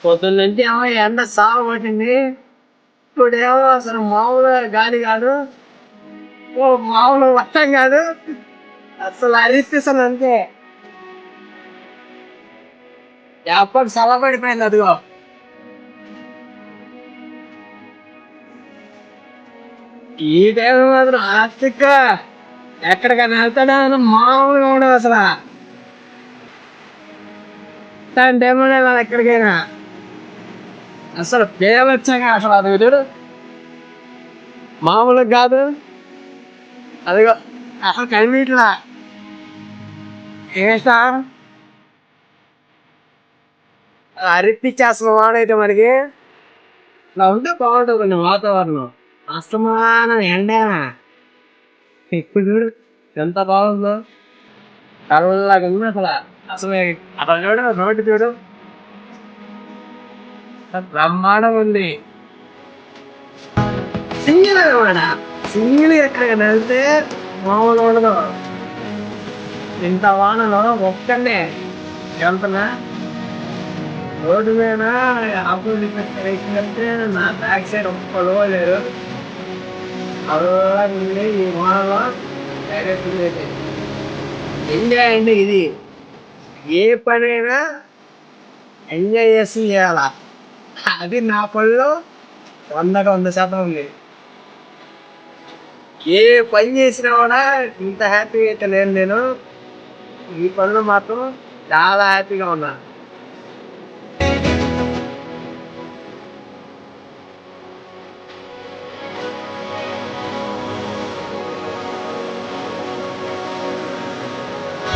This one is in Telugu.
పొద్దున్నుంచి ఏమో ఎండ సాగు పట్టింది. ఇప్పుడేమో అసలు మామూలు గాలి కాదు, ఓ మామూలు వర్షం కాదు, అసలు అరిపిస్తుంది అంతే. ఎప్పటి చల్లబడిపోయింది అదిగో. ఈ టైం మాత్రం ఆస్తిక ఎక్కడికైనా వెళ్తాడా మామూలుగా ఉండదు అసలు. దాని టైం ఉండదు ఎక్కడికైనా. అసలు పేరు వచ్చాక అసలు అది చూడు మామూలుగా కాదు. అదిగో అసలు కనిపించలా ఏసా అరిపించేస్తున్న వాడైతే మనకి. ఇలా ఉంటే బాగుంటుంది కొంచెం వాతావరణం. అస్తమానం ఎండేనా ఇప్పుడు చూడు ఎంత బాగుందో. కళ్ళలాగా ఉంది అసలు. అసలు అసలు చూడు రోడ్డు చూడు బ్రహ్మాండం ఉంది. సింగిల్ అనమాట. సింగిల్ ఎక్కడికైనా వెళ్తే మామూలు ఉండదు. ఇంత వానలో ఒక్కనే వెళ్తున్నా రోడ్డు మీద ఆపోజిట్ ఎక్కినట్టే నా బ్యాక్ సైడ్ ఒక్కడో లేరు. అలా ఉండి ఈ వానలో డైరెక్ట్ ఎంజాయ్ అంటే ఇది. ఏ పనైనా ఎంజాయ్ చేసి చేయాల. అది నా పనిలో 100% ఉంది. ఏ పని చేసినా కూడా ఇంత హ్యాపీగా అయితే లేను నేను. ఈ పనులు మాత్రం చాలా హ్యాపీగా ఉన్నా.